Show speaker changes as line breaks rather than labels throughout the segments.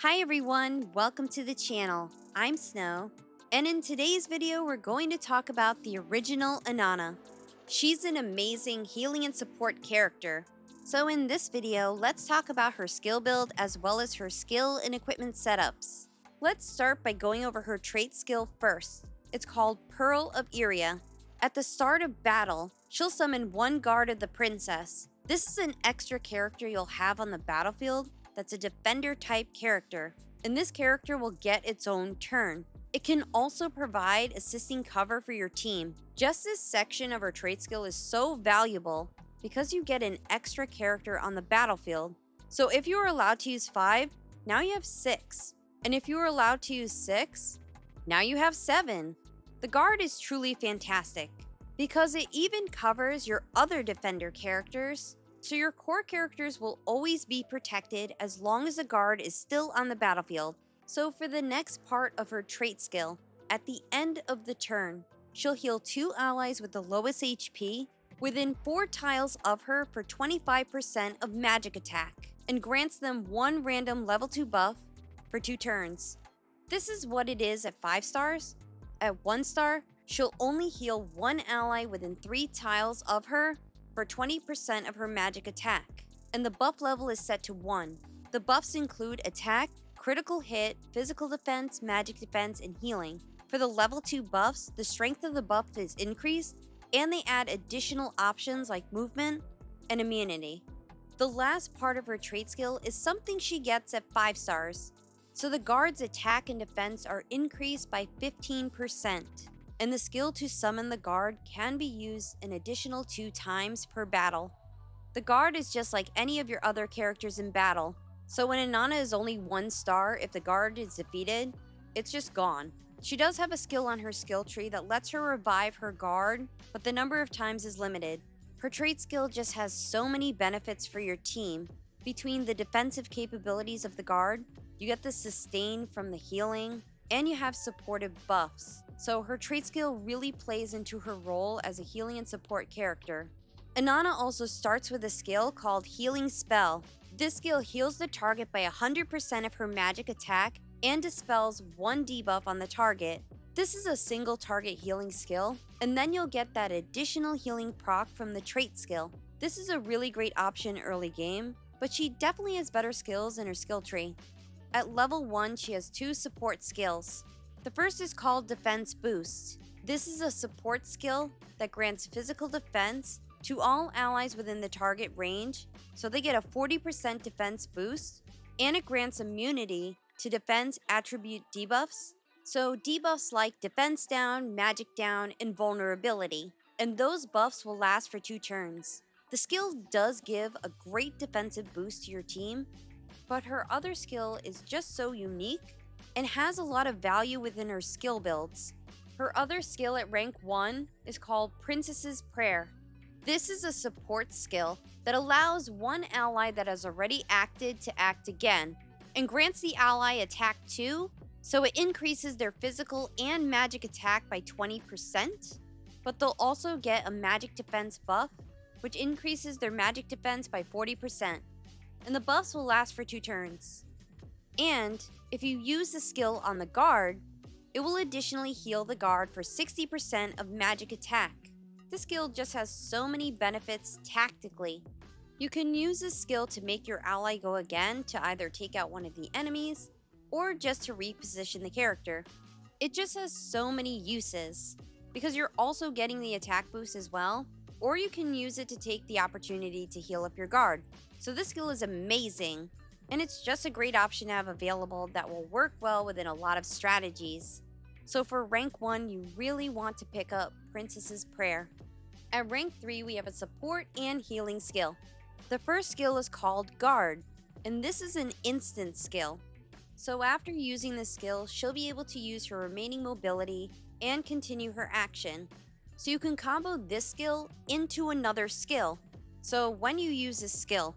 Hi everyone, welcome to the channel. I'm Snow, and in today's video we're going to talk about the original Inanna. She's an amazing healing and support character. So in this video, let's talk about her skill build as well as her skill and equipment setups. Let's start by going over her trait skill first. It's called Pearl of Iria. At the start of battle, she'll summon one guard of the princess. This is an extra character you'll have on the battlefield that's a defender type character, and this character will get its own turn. It can also provide assisting cover for your team. Just this section of her trait skill is so valuable because you get an extra character on the battlefield. So if you are allowed to use 5, now you have 6. And if you are allowed to use 6, now you have 7. The guard is truly fantastic because it even covers your other defender characters. So your core characters will always be protected as long as the guard is still on the battlefield. So for the next part of her trait skill, at the end of the turn, she'll heal 2 allies with the lowest HP within 4 tiles of her for 25% of magic attack, and grants them 1 random level 2 buff for 2 turns. This is what it is at 5 stars. At 1 star, she'll only heal 1 ally within 3 tiles of her for 20% of her magic attack, and the buff level is set to 1. The buffs include attack, critical hit, physical defense, magic defense, and healing. For the level 2 buffs, the strength of the buff is increased, and they add additional options like movement and immunity. The last part of her trait skill is something she gets at 5 stars. So the guard's attack and defense are increased by 15%. And the skill to summon the guard can be used an additional 2 times per battle. The guard is just like any of your other characters in battle, so when Inanna is only 1 star, if the guard is defeated, it's just gone. She does have a skill on her skill tree that lets her revive her guard, but the number of times is limited. Her trait skill just has so many benefits for your team. Between the defensive capabilities of the guard, you get the sustain from the healing, and you have supportive buffs. So her trait skill really plays into her role as a healing and support character. Inanna also starts with a skill called Healing Spell. This skill heals the target by 100% of her magic attack and dispels 1 debuff on the target. This is a single target healing skill, and then you'll get that additional healing proc from the trait skill. This is a really great option early game, but she definitely has better skills in her skill tree. At level 1, she has 2 support skills. The first is called Defense Boost. This is a support skill that grants physical defense to all allies within the target range, so they get a 40% defense boost, and it grants immunity to defense attribute debuffs, so debuffs like defense down, magic down, and vulnerability, and those buffs will last for 2 turns. The skill does give a great defensive boost to your team, but her other skill is just so unique and has a lot of value within her skill builds. Her other skill at rank 1 is called Princess's Prayer. This is a support skill that allows one ally that has already acted to act again, and grants the ally attack 2, so it increases their physical and magic attack by 20%, but they'll also get a magic defense buff, which increases their magic defense by 40%, and the buffs will last for 2 turns. And if you use the skill on the guard, it will additionally heal the guard for 60% of magic attack. This skill just has so many benefits tactically. You can use this skill to make your ally go again to either take out one of the enemies, or just to reposition the character. It just has so many uses, because you're also getting the attack boost as well, or you can use it to take the opportunity to heal up your guard. So this skill is amazing, and it's just a great option to have available that will work well within a lot of strategies. So for rank 1, you really want to pick up Princess's Prayer. At rank 3, we have a support and healing skill. The first skill is called Guard, and this is an instant skill. So after using this skill, she'll be able to use her remaining mobility and continue her action. So you can combo this skill into another skill. So when you use this skill,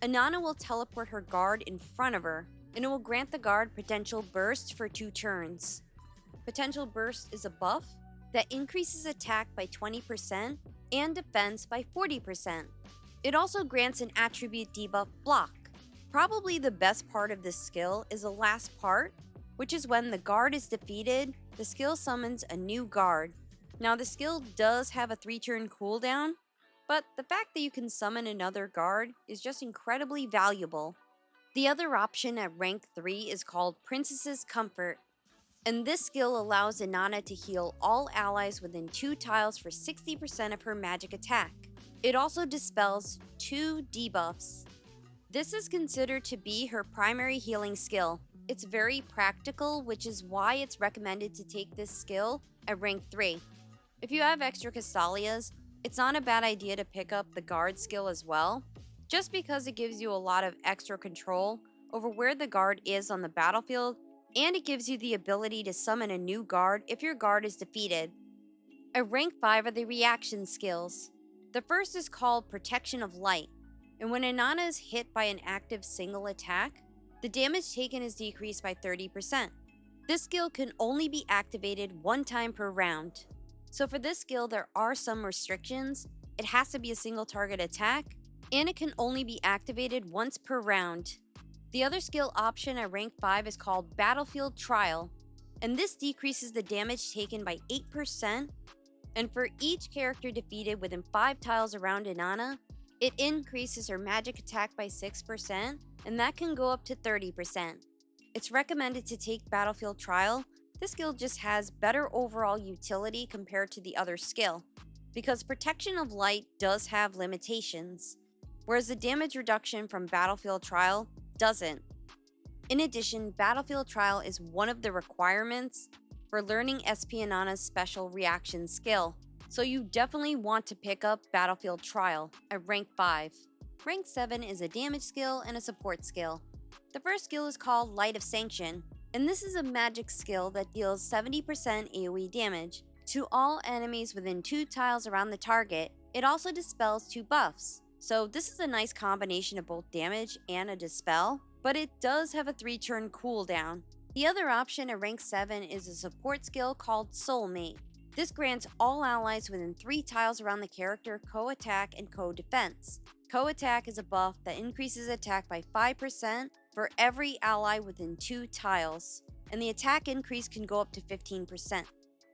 Inanna will teleport her guard in front of her, and it will grant the guard Potential Burst for 2 turns. Potential Burst is a buff that increases attack by 20% and defense by 40%. It also grants an attribute debuff Block. Probably the best part of this skill is the last part, which is when the guard is defeated, the skill summons a new guard. Now, the skill does have a 3-turn cooldown, but the fact that you can summon another guard is just incredibly valuable. The other option at rank 3 is called Princess's Comfort, and this skill allows Inanna to heal all allies within 2 tiles for 60% of her magic attack. It also dispels 2 debuffs. This is considered to be her primary healing skill. It's very practical, which is why it's recommended to take this skill at rank 3. If you have extra Castalias, it's not a bad idea to pick up the guard skill as well, just because it gives you a lot of extra control over where the guard is on the battlefield, and it gives you the ability to summon a new guard if your guard is defeated. At rank 5 are the reaction skills. The first is called Protection of Light, and when Inanna is hit by an active single attack, the damage taken is decreased by 30%. This skill can only be activated 1 time per round. So for this skill, there are some restrictions. It has to be a single target attack, and it can only be activated once per round. The other skill option at rank 5 is called Battlefield Trial, and this decreases the damage taken by 8%, and for each character defeated within 5 tiles around Inanna, it increases her magic attack by 6%, and that can go up to 30%. It's recommended to take Battlefield Trial. This skill just has better overall utility compared to the other skill, because Protection of Light does have limitations, whereas the damage reduction from Battlefield Trial doesn't. In addition, Battlefield Trial is one of the requirements for learning SP Inanna's special reaction skill, so you definitely want to pick up Battlefield Trial at rank 5. Rank 7 is a damage skill and a support skill. The first skill is called Light of Sanction, and this is a magic skill that deals 70% AoE damage to all enemies within 2 tiles around the target. It also dispels 2 buffs, so this is a nice combination of both damage and a dispel, but it does have a 3-turn cooldown. The other option at rank 7 is a support skill called Soulmate. This grants all allies within 3 tiles around the character co-attack and co-defense. Co-attack is a buff that increases attack by 5% for every ally within 2 tiles, and the attack increase can go up to 15%.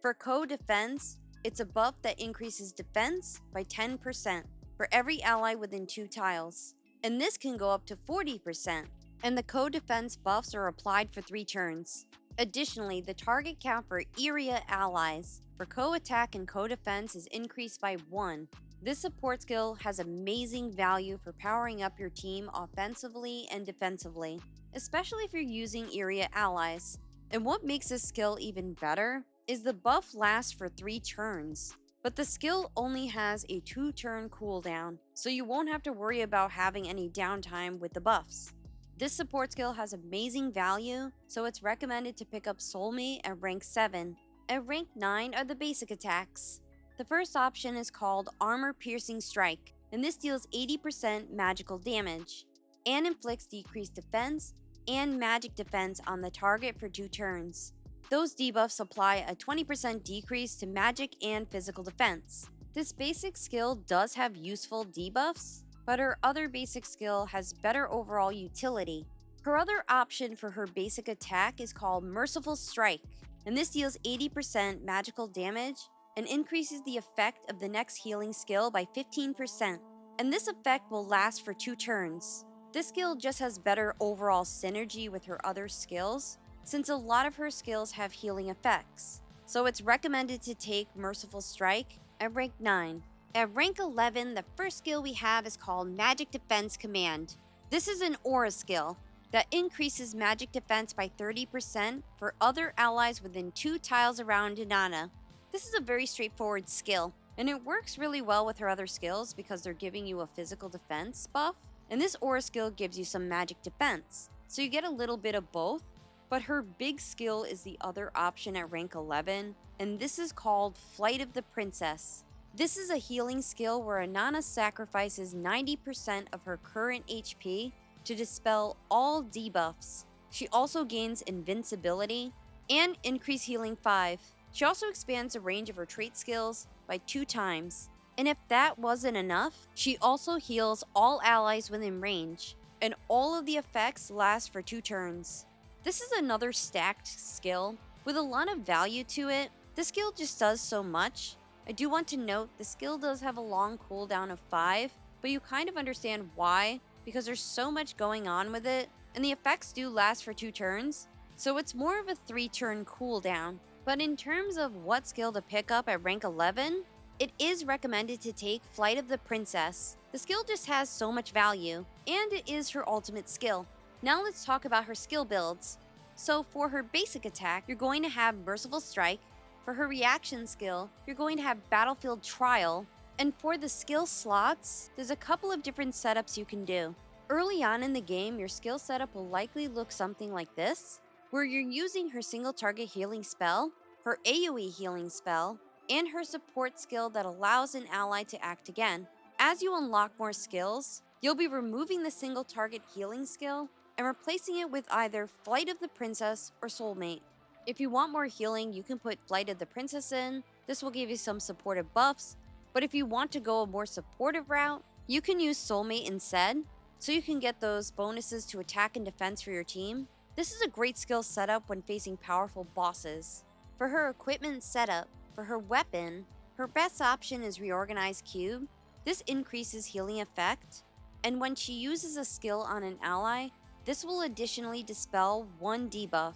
For co-defense, it's a buff that increases defense by 10% for every ally within 2 tiles, and this can go up to 40%, and the co-defense buffs are applied for 3 turns. Additionally, the target count for area allies for co-attack and co-defense is increased by 1. This support skill has amazing value for powering up your team offensively and defensively, especially if you're using area allies. And what makes this skill even better is the buff lasts for 3 turns, but the skill only has a 2-turn cooldown, so you won't have to worry about having any downtime with the buffs. This support skill has amazing value, so it's recommended to pick up Soulmate at rank 7. At rank 9 are the basic attacks. The first option is called Armor Piercing Strike, and this deals 80% magical damage, and inflicts decreased defense and magic defense on the target for 2 turns. Those debuffs apply a 20% decrease to magic and physical defense. This basic skill does have useful debuffs, but her other basic skill has better overall utility. Her other option for her basic attack is called Merciful Strike, and this deals 80% magical damage and increases the effect of the next healing skill by 15%, and this effect will last for 2 turns. This skill just has better overall synergy with her other skills, since a lot of her skills have healing effects, so it's recommended to take Merciful Strike at rank 9. At rank 11, the first skill we have is called Magic Defense Command. This is an aura skill that increases magic defense by 30% for other allies within 2 tiles around Inanna. This is a very straightforward skill, and it works really well with her other skills because they're giving you a physical defense buff, and this aura skill gives you some magic defense, so you get a little bit of both. But her big skill is the other option at rank 11, and this is called Flight of the Princess. This is a healing skill where Inanna sacrifices 90% of her current HP to dispel all debuffs. She also gains invincibility and increase healing 5. She also expands the range of her trait skills by 2 times. And if that wasn't enough, she also heals all allies within range. and all of the effects last for 2 turns. This is another stacked skill with a lot of value to it. The skill just does so much. I do want to note the skill does have a long cooldown of 5, but you kind of understand why because there's so much going on with it, and the effects do last for 2 turns, so it's more of a 3-turn cooldown. But in terms of what skill to pick up at rank 11, it is recommended to take Flight of the Princess. The skill just has so much value, and it is her ultimate skill. Now let's talk about her skill builds. So for her basic attack, you're going to have Merciful Strike. For her reaction skill, you're going to have Battlefield Trial. And for the skill slots, there's a couple of different setups you can do. Early on in the game, your skill setup will likely look something like this, where you're using her single target healing spell, her AoE healing spell, and her support skill that allows an ally to act again. As you unlock more skills, you'll be removing the single target healing skill and replacing it with either Flight of the Princess or Soulmate. If you want more healing, you can put Flight of the Princess in. This will give you some supportive buffs, but if you want to go a more supportive route, you can use Soulmate instead, so you can get those bonuses to attack and defense for your team. This is a great skill setup when facing powerful bosses. For her equipment setup, for her weapon, her best option is Reorganized Cube. This increases healing effect, and when she uses a skill on an ally, this will additionally dispel 1 debuff.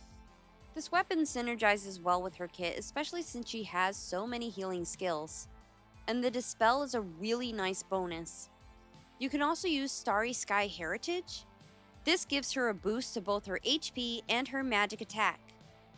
This weapon synergizes well with her kit, especially since she has so many healing skills, and the dispel is a really nice bonus. You can also use Starry Sky Heritage. This gives her a boost to both her HP and her magic attack.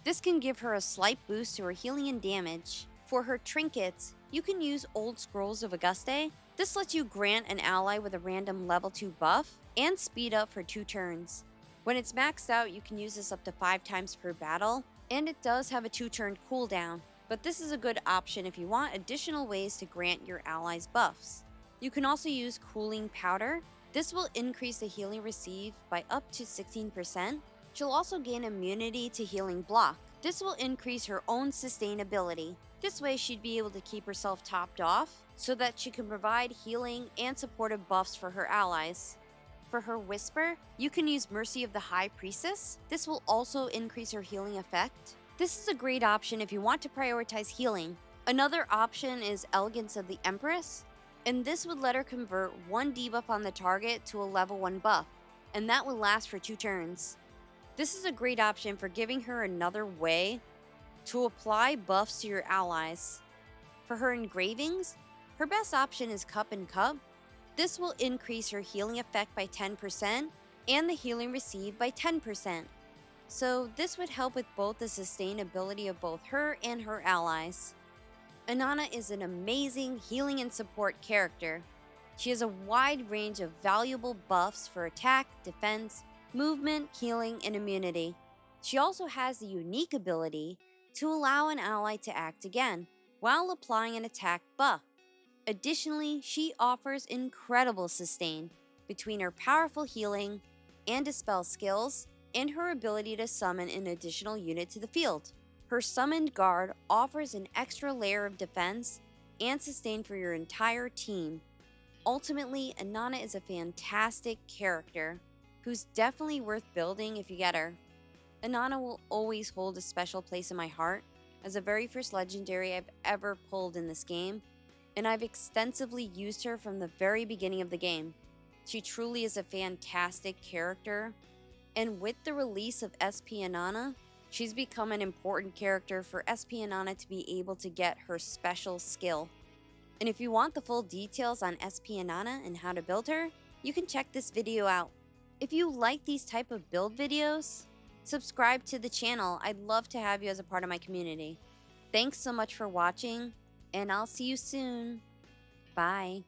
This can give her a slight boost to her healing and damage. For her trinkets, you can use Old Scrolls of Auguste. This lets you grant an ally with a random level 2 buff and speed up for 2 turns. When it's maxed out, you can use this up to 5 times per battle, and it does have a 2-turn cooldown, but this is a good option if you want additional ways to grant your allies buffs. You can also use Cooling Powder. This will increase the healing received by up to 16%. She'll also gain immunity to Healing Block. This will increase her own sustainability. This way she'd be able to keep herself topped off so that she can provide healing and supportive buffs for her allies. For her Whisper, you can use Mercy of the High Priestess. This will also increase her healing effect. This is a great option if you want to prioritize healing. Another option is Elegance of the Empress, and this would let her convert 1 debuff on the target to a level 1 buff, and that will last for 2 turns. This is a great option for giving her another way to apply buffs to your allies. For her engravings, her best option is Cup and Cup. This will increase her healing effect by 10% and the healing received by 10%. So this would help with both the sustainability of both her and her allies. Inanna is an amazing healing and support character. She has a wide range of valuable buffs for attack, defense, movement, healing, and immunity. She also has the unique ability to allow an ally to act again while applying an attack buff. Additionally, she offers incredible sustain between her powerful healing and dispel skills and her ability to summon an additional unit to the field. Her summoned guard offers an extra layer of defense and sustain for your entire team. Ultimately, Inanna is a fantastic character who's definitely worth building if you get her. Inanna will always hold a special place in my heart as the very first legendary I've ever pulled in this game, and I've extensively used her from the very beginning of the game. She truly is a fantastic character, and with the release of SP Inanna, she's become an important character for SP Inanna to be able to get her special skill. And if you want the full details on SP Inanna and how to build her, you can check this video out. If you like these type of build videos, subscribe to the channel. I'd love to have you as a part of my community. Thanks so much for watching, and I'll see you soon. Bye.